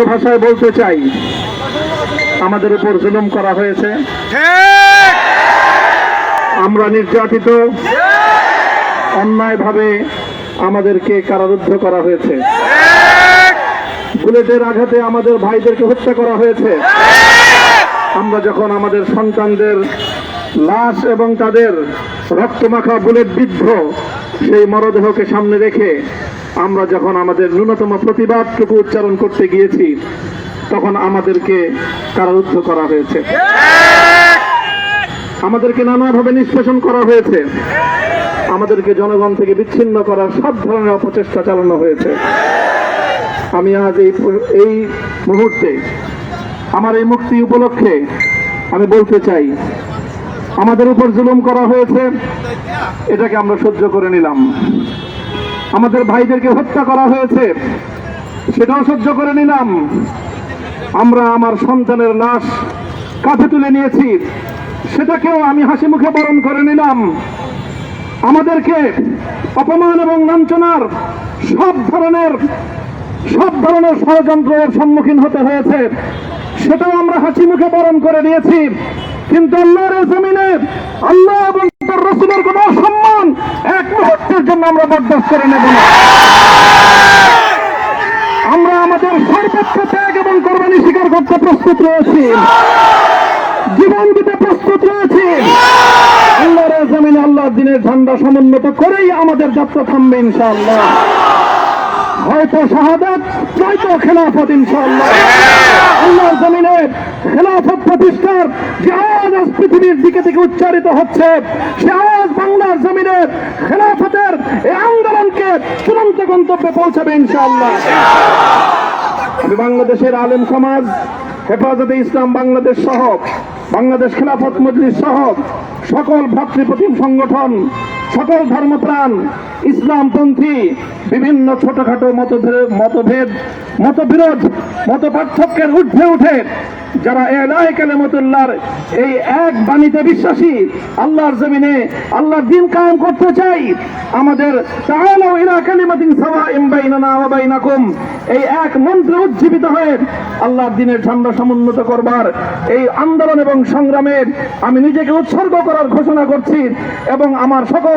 ভাষায় বলতে চাই, আমাদের উপর জুলুম করা হয়েছে, আমরা নির্যাতিত, অন্যায়ভাবে আমাদেরকে কারারুদ্ধ করা হয়েছে, বুলেটের আঘাতে আমাদের ভাইদেরকে হত্যা করা হয়েছে। আমরা যখন আমাদের সন্তানদের লাশ এবং তাদের রক্তমাখা বুলেট বিদ্ধ সেই মরদেহকে সামনে রেখে আমরা যখন আমাদের ন্যূনতম প্রতিবাদটুকু উচ্চারণ করতে গিয়েছি, তখন আমাদেরকে কারারুদ্ধ করা হয়েছে, আমাদেরকে নানাভাবে নিষ্পেষণ করা হয়েছে, আমাদেরকে জনগণ থেকে বিচ্ছিন্ন করার সব ধরনের অপচেষ্টা চালানো হয়েছে। আমি আজ এই মুহূর্তে আমার এই মুক্তি উপলক্ষে আমি বলতে চাই, আমাদের উপর জুলুম করা হয়েছে, এটাকে আমরা সহ্য করে নিলাম। আমাদের ভাইদেরকে হত্যা করা হয়েছে, সেটাও সহ্য করে নিলাম। আমরা আমার সন্তানের লাশ কাঁধে তুলে নিয়েছি, সেটাকেও আমি হাসি মুখে বরণ করে নিলাম। আমাদেরকে অপমান এবং লাঞ্ছনার সব ধরনের ষড়যন্ত্রের সম্মুখীন হতে হয়েছে, সেটাও আমরা হাসি মুখে বরণ করে নিয়েছি। কিন্তু আল্লাহর জমিনে আল্লাহ এবং তার রাসূলের কোন সম্মান এক মুহূর্তের জন্য আমরা বরদাস্ত করে নেব না। আমরা আমাদের সর্বোচ্চ ত্যাগ এবং কোরবানি স্বীকার করতে প্রস্তুত রয়েছি, জীবন দিতে প্রস্তুত রয়েছি। আল্লাহর জমিনে আল্লাহর দ্বীনের ঝান্ডা সমুন্নত করেই আমাদের যাত্রা থামবে ইনশাআল্লাহ। হয়তো শাহাদাত, নয়তো খেলাফত ইনশাআল্লাহ। আল্লাহর জমিনে খেলাফত প্রতিষ্ঠার যে আওয়াজ আজ পৃথিবীর দিকে থেকে উচ্চারিত হচ্ছে, সে আওয়াজ বাংলার জমিনে খেলাফতের এই আন্দোলনকে চূড়ান্ত গন্তব্যে পৌঁছাবে ইনশাআল্লাহ। আমি বাংলাদেশের আলেম সমাজ, হেফাজতে ইসলাম বাংলাদেশ সহ বাংলাদেশ খেলাফত মজলিস সহ সকল ভ্রাতৃপ্রতিম সংগঠন, সকল ধর্মপ্রাণ, ইসলামপন্থী বিভিন্ন ছোটখাটো মতবিরোধ, মত পার্থক্যের ঊর্ধ্বে উঠে যারা ইলাহি কালিমাতুল্লাহর এই এক বাণীতে বিশ্বাসী, আল্লাহর জমিনে আল্লাহর দ্বীন কায়েম করতে চাই, আমাদের তাআলাউ ইলা কালিমাতিন সাওয়াইন বাইনানা ওয়া বাইনাকুম এই এক মন্ত্রে উজ্জীবিত হয়ে আল্লাহর দ্বীনের ঝান্ডা সমুন্নত করবার এই আন্দোলন এবং সংগ্রামে আমি নিজেকে উৎসর্গ করার ঘোষণা করছি এবং আমার সকল